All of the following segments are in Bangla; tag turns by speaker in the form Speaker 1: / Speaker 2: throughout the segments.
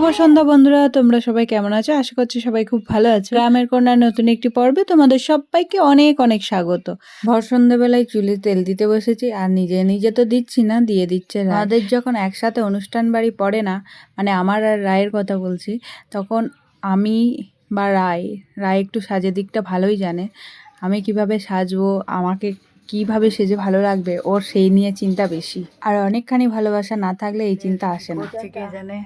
Speaker 1: শুভ সন্ধ্যা বন্ধুরা, তোমরা সবাই কেমন আছো? আশা করছি সবাই খুব ভালো আছো। গ্রামের কন্যার নতুন একটি পর্বে তোমাদের সবাইকে অনেক অনেক স্বাগত। ভর সন্ধ্যাবেলায় চুলে তেল দিতে বসেছি, আর নিজে নিজে তো দিচ্ছি না, দিয়ে দিচ্ছে রায়। আমাদের যখন একসাথে অনুষ্ঠান বাড়ি পড়ে না, মানে আমার আর রায়ের কথা বলছি, তখন আমি বা রায় একটু সাজের দিকটা ভালোই জানে। আমি কিভাবে সাজবো, আমাকে কিভাবে সেজে ভালো লাগবে, ওর সেই নিয়ে চিন্তা বেশি। আর অনেকখানি ভালোবাসা না থাকলে এই চিন্তা আসে না। কে জানে,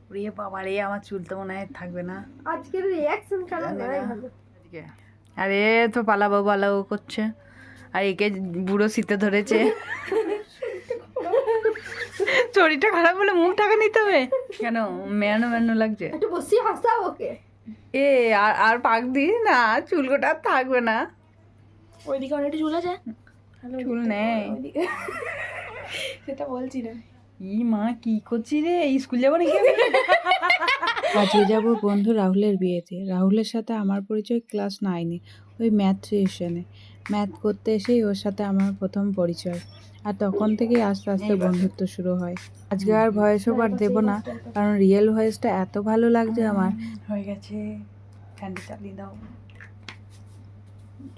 Speaker 1: ওরে বাবা রে, আমার চুল তো মনে হয় থাকবে না
Speaker 2: আজকের রিঅ্যাকশন কারণ নয় ভালো।
Speaker 1: আরে তো পালাবো করছে, আর একে বুড়ো শীতে ধরেছে। শরীরটা খারাপ বলে মুখ ঢাকা নিতে হবে কেন? মেয়ানো লাগছে।
Speaker 2: একটু বসি হাসাও ওকে।
Speaker 1: এ আর পাক দিস না, চুল গোটা আর থাকবে না।
Speaker 2: ওইদিকে অনেকটা চুল আছে,
Speaker 1: চুল নেই
Speaker 2: সেটা বলছি না।
Speaker 1: ই মা, কি করছি রে? স্কুল যাবো নাকি? আজকে যাবো বন্ধু রাহুলের বিয়েতে। রাহুলের সাথে আমার পরিচয় ক্লাস 9-এ, ওই ম্যাথ সেশনে। ম্যাথ করতে এসেই ওর সাথে আমার প্রথম পরিচয়, আর তখন থেকেই আস্তে আস্তে বন্ধুত্ব শুরু হয়। আজকে আর ভয়েস ওভার দেবো না, কারণ রিয়েল ভয়েসটা এত ভালো লাগছে আমার। হয়ে গেছে, ফ্যানটা চালিয়ে দাও,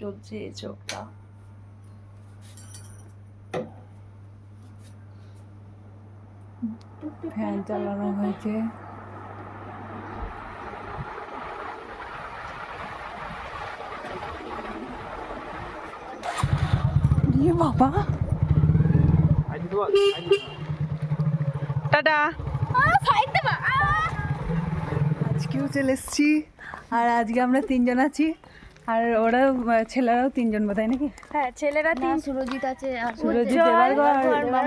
Speaker 1: চলছে চোখটা। ফ্যান চালানো হয়েছে। বাবা টাটা, আজকেও চলে এসছি। আর আজকে আমরা 3জন আছি, আর ওরা ছেলেরাও 3জন বোধহয় নাকি?
Speaker 2: হ্যাঁ, ছেলেরা 3, সুরজিৎ আছে আর
Speaker 1: সুরজিৎ, দেবারগড় আর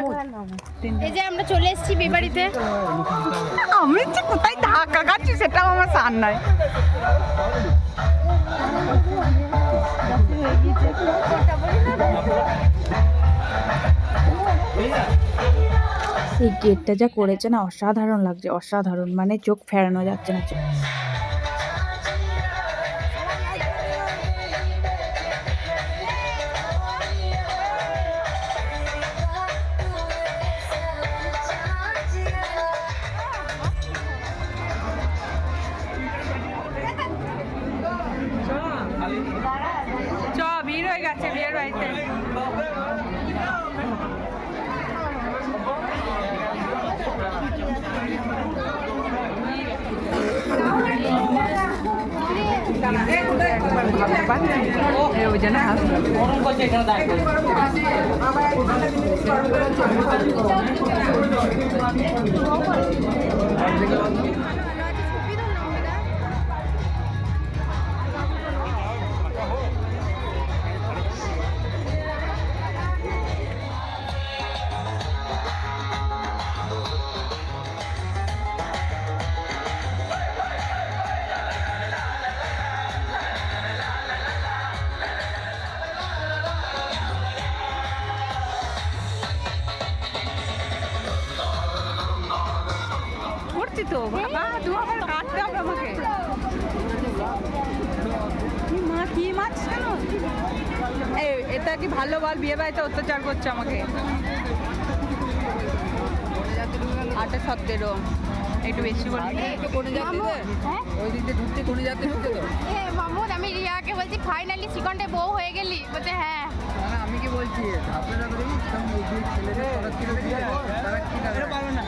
Speaker 2: এই যে আমরা চলে এসেছি বিয়েবাড়িতে।
Speaker 1: আমি যে কোথায় ধাক্কা খাচ্ছি সেটাও আমার সান নাই। এই গেটটা যা করেছে না, অসাধারণ লাগছে, অসাধারণ, মানে চোখ ফেরানো যাচ্ছে না। ভিড় হয়ে গেছে বিয়ের বাড়িতে। ওই জন্য করছি তো বাবা, দু আবার কাটতে হবে আমাকে। কি মাছ কেন? এটা কি ভালো বল? বিয়ে বাড়িতে অত্যাচার করছে আমাকে। 8:17 একটু বেশি বলি। ওই দিক দিয়ে ঢুকতে কোন যাতে ঢুকতে তো।
Speaker 2: মামুদ, আমি রিয়াকে বলছি ফাইনালি চিকনটে বউ হয়ে গেলি, বলছে হ্যাঁ।
Speaker 1: আমি কি বলছি, আপনারা তারা কি পারবে না,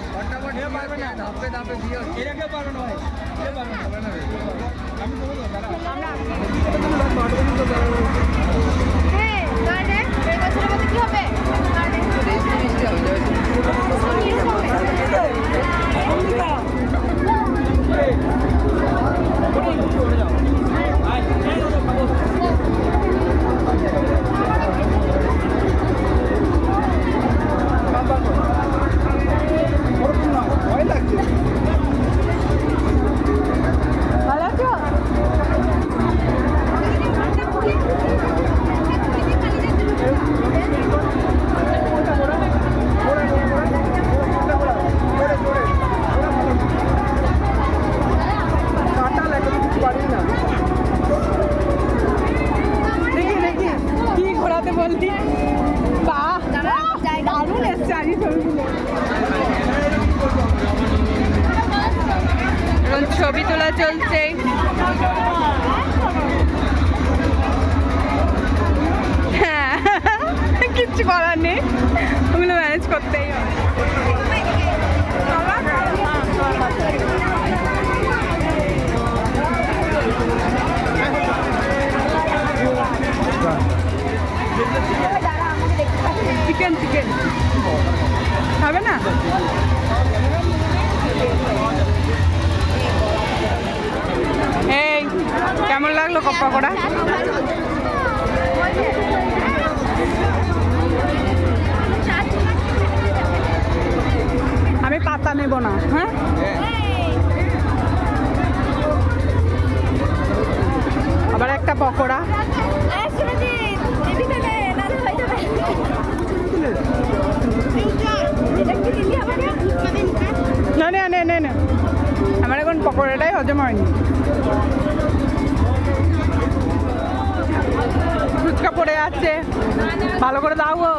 Speaker 1: পারবে না, ধাপে ধাপে বিয়ে হচ্ছে। এরা কেউ পারবে না ভাই, কেউ পারবে না। আমি বলবো
Speaker 2: হ্যাঁ, গানে এই বছরের মধ্যে কি হবে?
Speaker 1: এখন ছবি তোলা চলছে। হ্যাঁ, কিচ্ছু করার নেই, ওগুলো ম্যানেজ করতেই হবে। চিকেন চিকেন হবে না? এই কেমন লাগলো পকোড়া? আমি পাতা নেব না। হ্যাঁ, আবার একটা পকোড়া। না না না না না, আমার এখন পকোড়াটাই হজম হয়নি। ফুচকা পড়ে যাচ্ছে, ভালো করে দাও গো।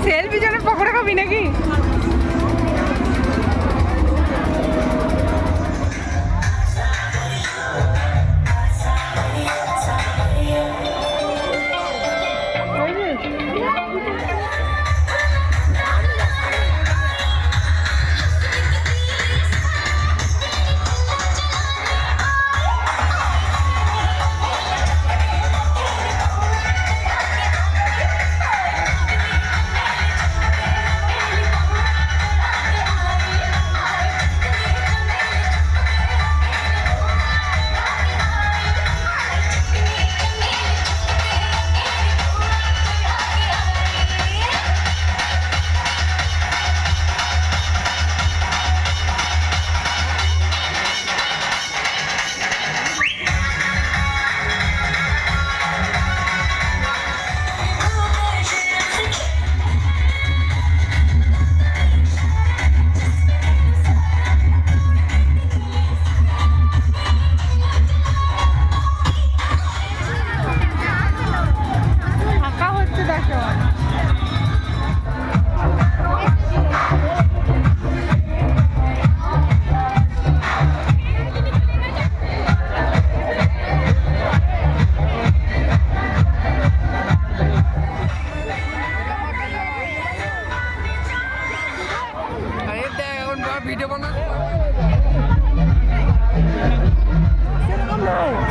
Speaker 1: সেলফি জন্য পকোড়া খাবি নাকি?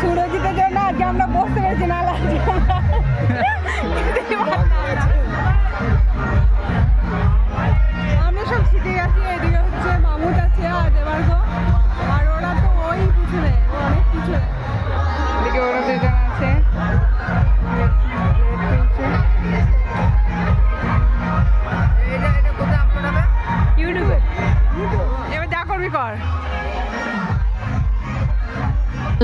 Speaker 1: সুরজিতের জন্য আজকে আমরা বসতে পেরেছি, না লাগছে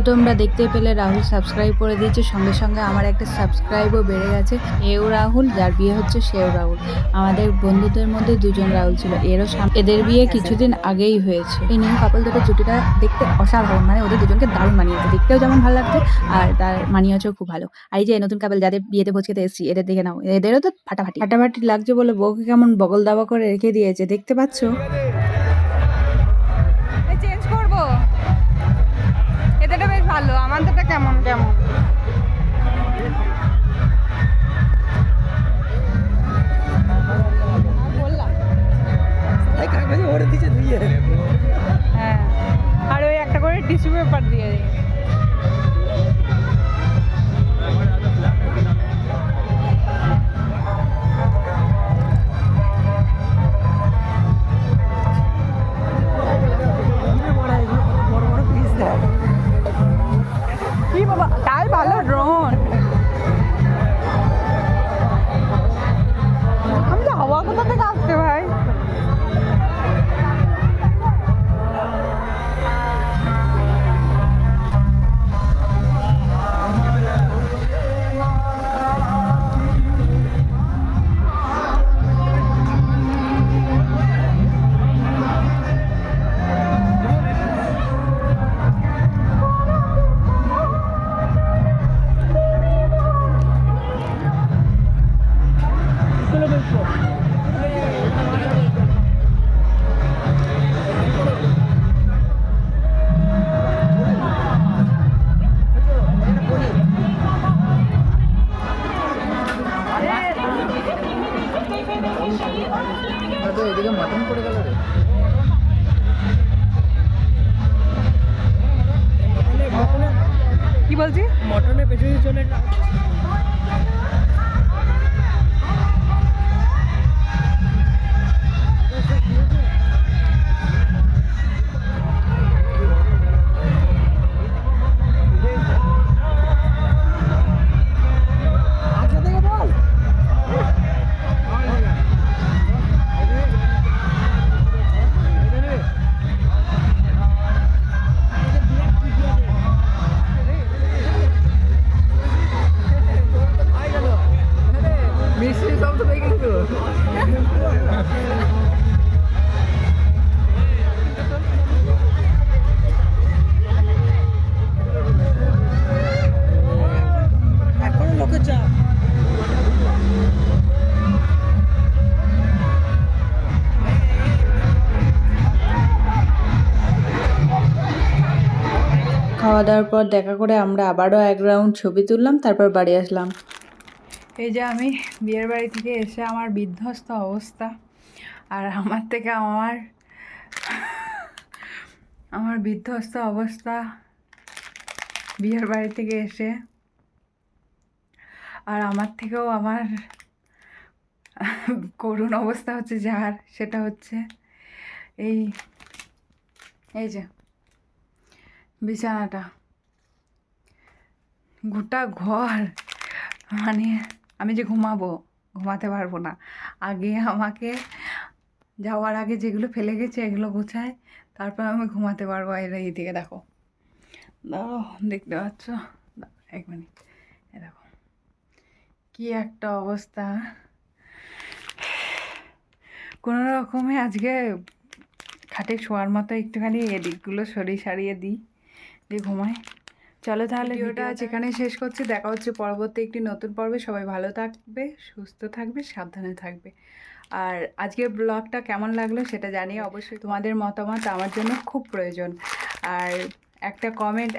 Speaker 1: তোমরা দেখতে পেলে রাহুল সাবস্ক্রাইব করে দিয়েছে, সঙ্গে সঙ্গে আমার একটা সাবস্ক্রাইবও বেড়ে গেছে। এও রাহুল, যার বিয়ে হচ্ছে সেও রাহুল। আমাদের বন্ধুদের মধ্যে দুজন রাহুল ছিল, এদের বিয়ে কিছুদিন আগেই হয়েছে। এই নিউ কাপল দুটোর জুটিটা দেখতে অসাধারণ, মানে ওদের দুজনকে দারুণ মানিয়েছে, দেখতেও যেমন ভালো লাগছে আর তার মানিয়েছেও খুব ভালো। আর এই যে নতুন কাপল যাদের বিয়েতে ভোজ খেতে এসেছি, এদের দেখে নাও, এদেরও তো ফাটাফাটি লাগছে বলে বউকে কেমন বগল দাবা করে রেখে দিয়েছে, দেখতে পাচ্ছ?
Speaker 3: চেঞ্জ করবো, এদেরটা বেশ ভালো, আমাদেরটা কেমন কেমন। হ্যাঁ, আর ওই একটা করে টিস্যু পেপার দিয়ে দিই। কি বাবা, তাই ভালো ড্রোন। আমি তো হাওয়া কোথা থেকে আসছে ভাই?
Speaker 4: এদিকে মটন পড়ে গেল রে।
Speaker 3: কি বলছি?
Speaker 4: মটনের পেছনে চলে মিষ্টি সব তো দেখে তো। এখন লোকে চাপ।
Speaker 1: খাওয়া দাওয়ার পর দেখা করে আমরা আবারও এক রাউন্ড ছবি তুললাম, তারপর বাড়ি আসলাম।
Speaker 3: এই যে আমি বিয়ের বাড়ি থেকে এসে আমার বিধ্বস্ত অবস্থা, আর আমার থেকে আমার বিধ্বস্ত অবস্থা বিয়ের বাড়ি থেকে এসে, আর আমার থেকেও আমার করুণ অবস্থা হচ্ছে যার, সেটা হচ্ছে এই যে বিছানাটা, গোটা ঘর, মানে আমি যে ঘুমাতে পারবো না। আগে আমাকে যাওয়ার আগে যেগুলো ফেলে গেছে এগুলো গোছায়, তারপর আমি ঘুমাতে পারবো। এই দিকে দেখো, দাও দেখতে পাচ্ছ, এক মিনিট, এ দেখো কি একটা অবস্থা। কোনো রকমে আজকে খাটে শোয়ার মতো একটুখানি এদিকগুলো সারিয়ে দিই, দিয়ে ঘুমাই। চলো তাহলে ভিডিওটা আজ এখানে শেষ করছি, দেখা হচ্ছে পরবর্তী একটি নতুন পর্বে। সবাই ভালো থাকবে, সুস্থ থাকবে, সাবধানে থাকবে। আর আজকের ব্লগটা কেমন লাগলো সেটা জানিয়ে অবশ্যই, তোমাদের মতামত আমার জন্য খুব প্রয়োজন। আর একটা কমেন্ট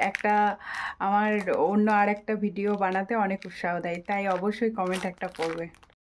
Speaker 3: আমার অন্য আরেকটা ভিডিও বানাতে অনেক উৎসাহ দেয়, তাই অবশ্যই কমেন্ট একটা করবে।